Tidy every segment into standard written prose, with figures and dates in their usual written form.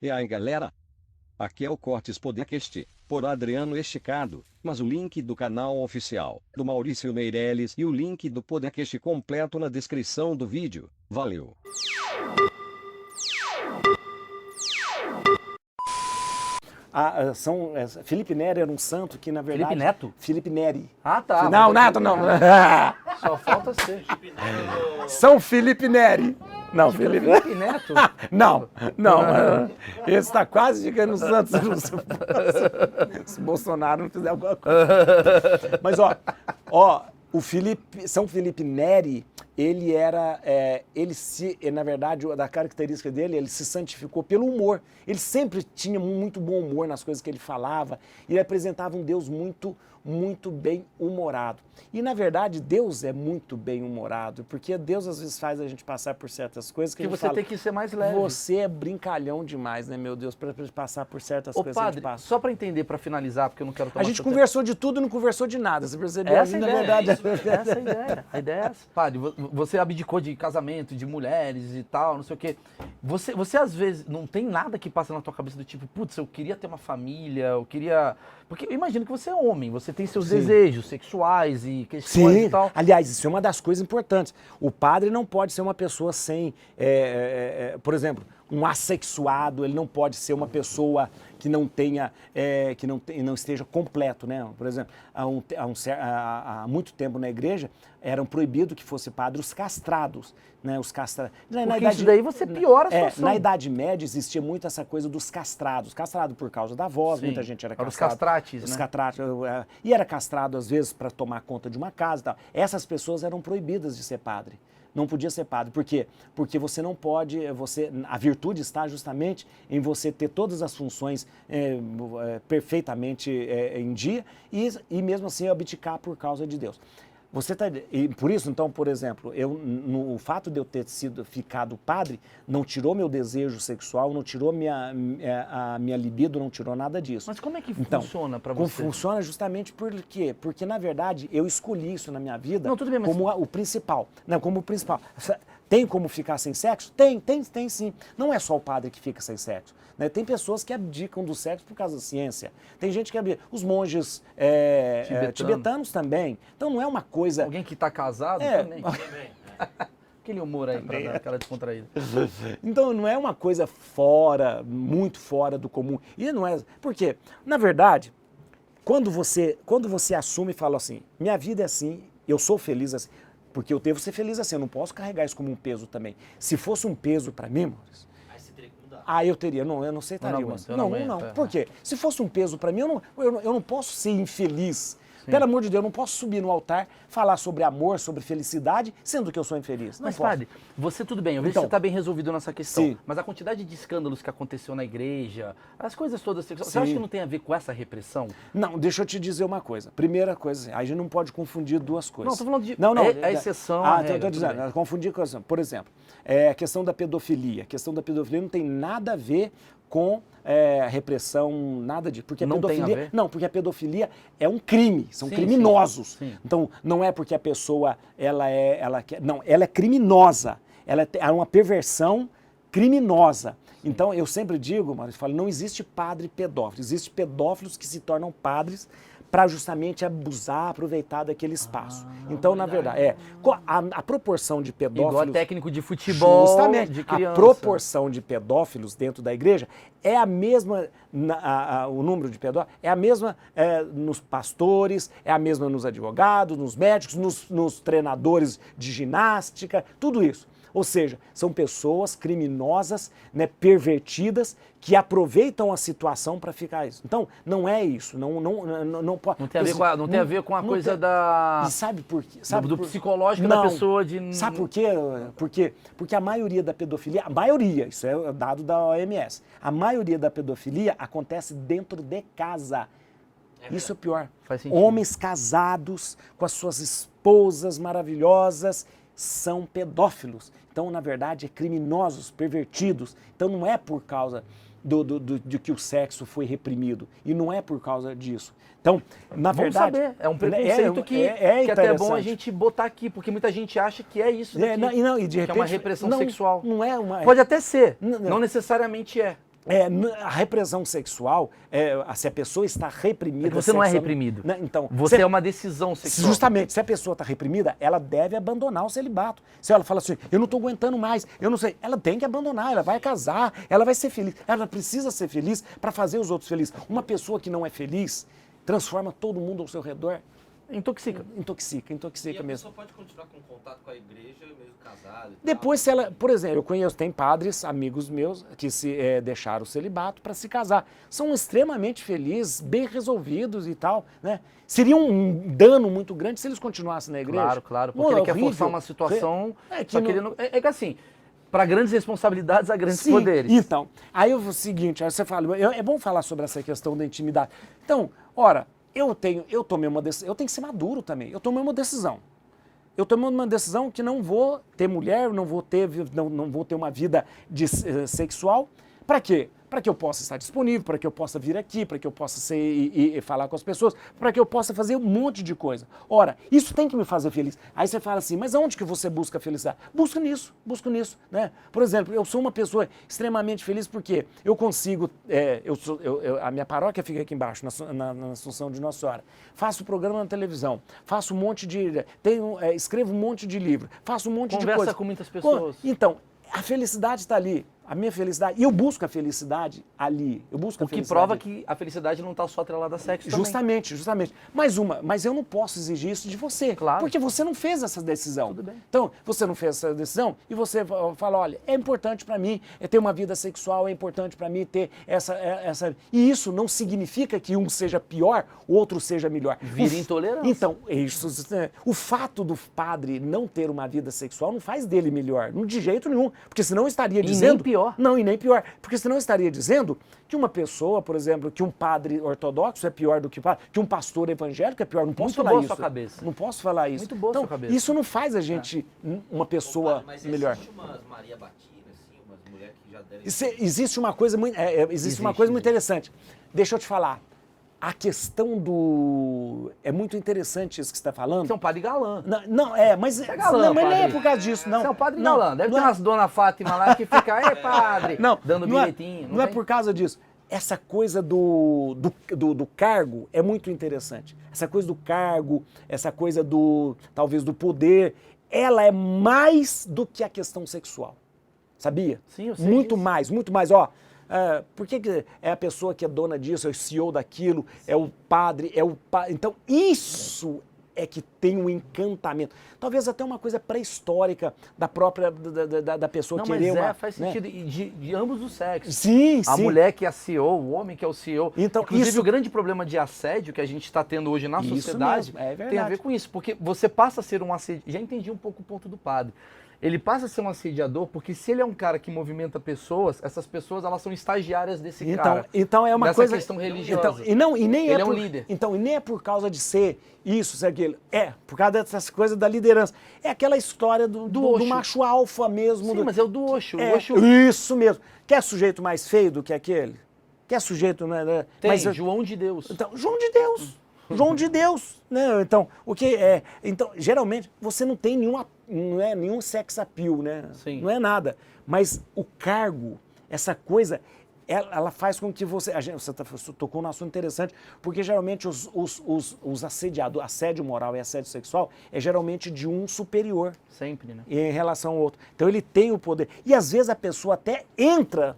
E aí galera, aqui é o Cortes Podcast, por Adriano Esticado, mas o link do canal oficial do Maurício Meirelles e o link do podcast completo na descrição do vídeo. Valeu! Felipe Neri era um santo que, na verdade... Felipe Neto? Felipe Neri. Ah, tá. Não, Neto não. Só falta ser. São Felipe Neri. Não, Felipe Neto? Não. Esse está quase chegando no Santos. Se Bolsonaro não fizer alguma coisa. Mas, São Felipe Neri, ele era, na verdade, da característica dele, ele se santificou pelo humor. Ele sempre tinha muito bom humor nas coisas que ele falava. E ele apresentava um Deus muito bem-humorado. E, na verdade, Deus é muito bem-humorado, porque Deus, às vezes, faz a gente passar por certas coisas que a gente você fala, tem que ser mais leve. Você é brincalhão demais, né, meu Deus, para passar por certas coisas que a gente passa. Só para entender, para finalizar, porque eu não quero tomar... A gente conversou de tudo e não conversou de nada, você percebeu? Essa é a ideia, verdade, essa é a ideia. A ideia é essa. Padre, você abdicou de casamento, de mulheres e tal, não sei o quê. Você às vezes, não tem nada que passa na tua cabeça do tipo, putz, eu queria ter uma família, eu queria... Porque eu imagino que você é homem, você tem seus desejos sexuais e questões e tal. Aliás, isso é uma das coisas importantes. O padre não pode ser uma pessoa sem, por exemplo, um assexuado, ele não pode ser uma pessoa que não tenha, não esteja completo, né? Por exemplo, há muito tempo na igreja eram proibido que fosse padre os castrados, né? Os castrados. Porque isso daí você piora a situação. Na Idade Média existia muito essa coisa dos castrados. Castrado por causa da voz, muita gente era castrado. Os castrates, os né? castrates, e era castrado às vezes para tomar conta de uma casa e tal. Essas pessoas eram proibidas de ser padre. Não podia ser padre. Por quê? Porque você não pode, a virtude está justamente em você ter todas as funções perfeitamente em dia e mesmo assim abdicar por causa de Deus. E por isso, então, por exemplo, o fato de eu ter ficado padre não tirou meu desejo sexual, não tirou a minha libido, não tirou nada disso. Mas como é que funciona para você? Funciona justamente por quê? Porque, na verdade, eu escolhi isso na minha vida como o principal. Não, como o principal. Tem como ficar sem sexo? Tem sim. Não é só o padre que fica sem sexo. Né? Tem pessoas que abdicam do sexo por causa da ciência. Tem gente que abdica. Os monges tibetanos também. Então não é uma coisa... Alguém que está casado também. Aquele humor aí para dar aquela descontraída. Então não é uma coisa muito fora do comum. E não é... Por quê? Na verdade, quando você assume e fala assim, minha vida é assim, eu sou feliz assim, porque eu devo ser feliz assim, eu não posso carregar isso como um peso também. Se fosse um peso para mim, Maurício, eu teria, eu não aceitaria. Não. Por quê? Se fosse um peso para mim, eu não posso ser infeliz. Sim. Pelo amor de Deus, eu não posso subir no altar, falar sobre amor, sobre felicidade, sendo que eu sou infeliz. Não mas, posso. Padre, você tudo bem, eu vejo que você está bem resolvido nessa questão. Sim. Mas a quantidade de escândalos que aconteceu na igreja, as coisas todas sexuais, você acha que não tem a ver com essa repressão? Não, deixa eu te dizer uma coisa. Primeira coisa, a gente não pode confundir duas coisas. Não, estou falando de... Não, a exceção. Estou dizendo, confundir coisas. Por exemplo, a questão da pedofilia. A questão da pedofilia não tem nada a ver com repressão, nada disso. Porque não pedofilia, tem a ver? Não, porque a pedofilia é um crime, são criminosos. Sim. Então, não é porque a pessoa, ela é criminosa. Ela é uma perversão criminosa. Então, eu sempre digo, Maurício, não existe padre pedófilo. Existem pedófilos que se tornam padres para justamente abusar, aproveitar daquele espaço. Então, na verdade, a proporção de pedófilos... Igual técnico de futebol, justamente, de criança. A proporção de pedófilos dentro da igreja é a mesma, o número de pedófilos é a mesma nos pastores, é a mesma nos advogados, nos médicos, nos treinadores de ginástica, tudo isso. Ou seja, são pessoas criminosas, né, pervertidas, que aproveitam a situação para ficar isso. Então, não é isso. Não pode. Não tem a ver com a coisa da... E sabe por quê? Do psicológico da pessoa de... Sabe por quê? Porque a maioria da pedofilia, isso é dado da OMS, a maioria da pedofilia acontece dentro de casa. Isso é o pior. Faz sentido. Homens casados com as suas esposas maravilhosas são pedófilos. Então, na verdade, criminosos, pervertidos. Então, não é por causa de que o sexo foi reprimido. E não é por causa disso. Então, na verdade... Vamos saber. É um preconceito que até é bom a gente botar aqui, porque muita gente acha que é isso daqui, e de repente, que é uma repressão sexual. Não é uma... Pode até ser, não necessariamente é. A repressão sexual, se a pessoa está reprimida... Você não é sexualmente, reprimido. né? Então, você é uma decisão sexual. Justamente, se a pessoa está reprimida, ela deve abandonar o celibato. Se ela fala assim, eu não estou aguentando mais, eu não sei, ela tem que abandonar, ela vai casar, ela vai ser feliz. Ela precisa ser feliz para fazer os outros felizes. Uma pessoa que não é feliz transforma todo mundo ao seu redor. Intoxica. Intoxica E a mesmo. pessoa pode continuar com contato com a igreja, mesmo casado e Depois, se ela, por exemplo, tem padres, amigos meus, que deixaram o celibato para se casar. São extremamente felizes, bem resolvidos e tal, né? Seria um dano muito grande se eles continuassem na igreja. Claro, porque ele quer forçar uma situação... É que assim, para grandes responsabilidades, há grandes poderes. Então, aí o seguinte, aí você fala, é bom falar sobre essa questão da intimidade. Então, ora, eu tomei uma decisão, eu tenho que ser maduro também, eu tomei uma decisão. Eu tomei uma decisão que não vou ter mulher, não vou ter uma vida sexual. Para quê? Para que eu possa estar disponível, para que eu possa vir aqui, para que eu possa e falar com as pessoas, para que eu possa fazer um monte de coisa. Ora, isso tem que me fazer feliz. Aí você fala assim, mas aonde que você busca felicidade? Busco nisso, né? Por exemplo, eu sou uma pessoa extremamente feliz porque eu consigo, a minha paróquia fica aqui embaixo, na Assunção de Nossa Senhora. Faço programa na televisão, faço um monte escrevo um monte de livro, faço um monte de coisa. Conversa com muitas pessoas. Então, a felicidade está ali. A minha felicidade, e eu busco a felicidade ali, O que prova que a felicidade não está só atrelada a sexo também. Justamente. Mas eu não posso exigir isso de você, claro. Porque você não fez essa decisão. Tudo bem. Então, você não fez essa decisão e você fala, olha, é importante para mim ter uma vida sexual, é importante para mim ter essa... E isso não significa que um seja pior, o outro seja melhor. Vira intolerância. Então, o fato do padre não ter uma vida sexual não faz dele melhor, de jeito nenhum, porque senão estaria dizendo... nem pior. Não, e nem pior. Porque senão eu estaria dizendo que uma pessoa, por exemplo, que um padre ortodoxo é pior do que um pastor evangélico é pior. Não posso falar isso. Muito boa sua cabeça. Não posso falar isso. Muito boa então, sua cabeça. Isso não faz a gente uma pessoa melhor. Existe umas Maria Batina, assim, umas mulheres que já deram... Existe uma coisa muito, muito interessante. Deixa eu te falar. A questão do... É muito interessante isso que você está falando. Você é um padre galã. Mas é galã, mas não é padre. por causa disso, não. Você é um padre galã. Deve ter umas dona Fátima lá que fica, padre, dando bilhetinho. Não é por causa disso. Essa coisa do cargo é muito interessante. Essa coisa do cargo, essa coisa talvez do poder, ela é mais do que a questão sexual. Sabia? Sim, eu sei muito disso. muito mais. Ó, por que é a pessoa que é dona disso, é o CEO daquilo, é o padre, Então, isso é que tem um encantamento. Talvez até uma coisa pré-histórica da própria da pessoa querer faz sentido. E de ambos os sexos. Sim, a mulher que é a CEO, o homem que é o CEO. Então, inclusive, o grande problema de assédio que a gente está tendo hoje na sociedade tem a ver com isso. Porque você passa a ser um assediador. Já entendi um pouco o ponto do padre. Ele passa a ser um assediador porque se ele é um cara que movimenta pessoas, essas pessoas elas são estagiárias desse cara. Então é uma dessa coisa... questão religiosa. Nem ele é um líder. Então, e nem é por causa de ser isso, ser aquilo. É, por causa dessas coisas da liderança. É aquela história do macho alfa mesmo. Sim, mas é o do Osho. Isso mesmo. Quer sujeito mais feio do que aquele? Quer sujeito... Né? Tem, João de Deus. Então, João de Deus. João de Deus, né? Então, então, geralmente, você não tem nenhum sex appeal, né? Sim. Não é nada. Mas o cargo, essa coisa, ela faz com que você tocou num assunto interessante, porque geralmente os assediadores, assédio moral e assédio sexual é geralmente de um superior. Sempre, né? Em relação ao outro. Então ele tem o poder. E às vezes a pessoa até entra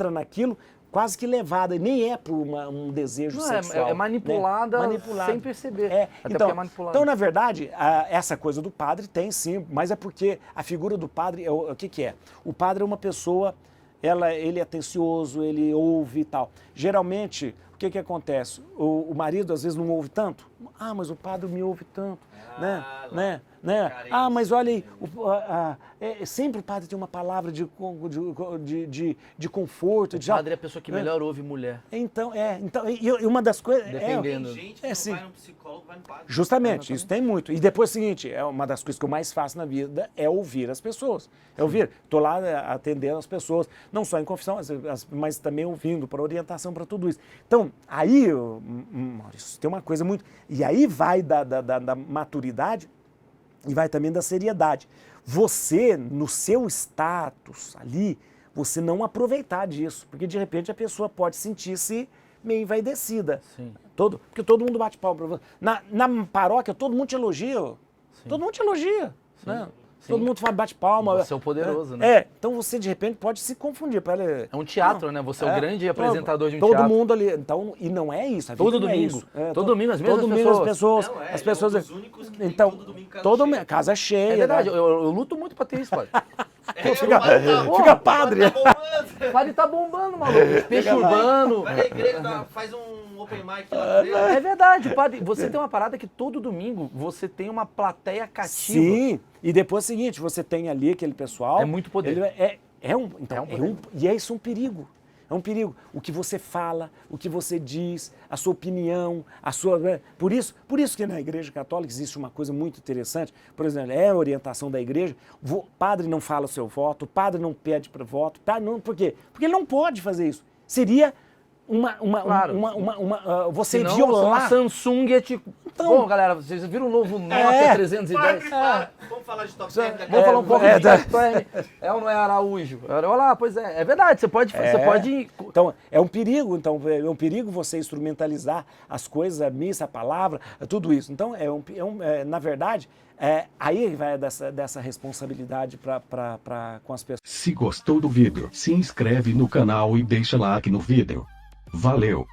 naquilo quase que levada, e nem é por um desejo sexual. É manipulada, né? Sem perceber. Até porque é manipulada. Então, na verdade, essa coisa do padre tem sim, mas é porque a figura do padre, o que é? O padre é uma pessoa, ele é atencioso, ele ouve e tal. Geralmente, o que acontece? O marido às vezes não ouve tanto. Mas o padre me ouve tanto, né? Mas olha aí, sempre o padre tem uma palavra de conforto. O padre é a pessoa que melhor ouve mulher. Então, e uma das coisas... Tem Dependendo. gente que não vai no psicólogo, vai no padre. Justamente, isso tem muito. E depois é o seguinte, uma das coisas que eu mais faço na vida é ouvir as pessoas. Estou lá atendendo as pessoas, não só em confissão, mas também ouvindo, para orientação, para tudo isso. Então, aí, Maurício, tem uma coisa muito... E aí vai da maturidade e vai também da seriedade. Você, no seu status ali, você não aproveitar disso, porque de repente a pessoa pode sentir-se meio envaidecida. Sim. Porque todo mundo bate palma pra você. Na paróquia, todo mundo te elogia. Todo mundo te elogia. Né? Todo mundo bate palma. Você é o poderoso, né? Então você de repente pode se confundir. É um teatro, né? Você é o grande apresentador de um todo teatro. Todo mundo ali. Então, e não é isso. Todo domingo. Todo domingo as mesmas pessoas. Não, as pessoas. É um dos únicos que então, todo domingo casa cheia. É verdade, né? eu luto muito pra ter isso, padre. Fica padre. O padre tá bombando, maluco. Peixe urbano. Vai na igreja, faz um open mic lá. É verdade, padre. Você tem uma parada que todo domingo você tem uma plateia cativa. Sim, e depois é o seguinte, você tem ali aquele pessoal... É muito poder. E é isso um perigo. É um perigo. O que você fala, o que você diz, a sua opinião, a sua... Por isso que na Igreja Católica existe uma coisa muito interessante. Por exemplo, é a orientação da igreja. O padre não fala o seu voto, o padre não pede para voto. Por quê? Porque ele não pode fazer isso. Seria você senão, violar... Uma Samsung é tipo... Então, bom, galera, vocês viram o novo Nokia 310? Vamos falar de top 10 daqui. Vamos falar um pouco de top 10. É ou não é Araújo? Olha lá, pois é. É verdade, você pode... Então, é um perigo. Então, é um perigo você instrumentalizar as coisas, a missa, a palavra, tudo isso. Então, na verdade, aí vai dessa responsabilidade com as pessoas. Se gostou do vídeo, se inscreve no canal e deixa like no vídeo. Valeu!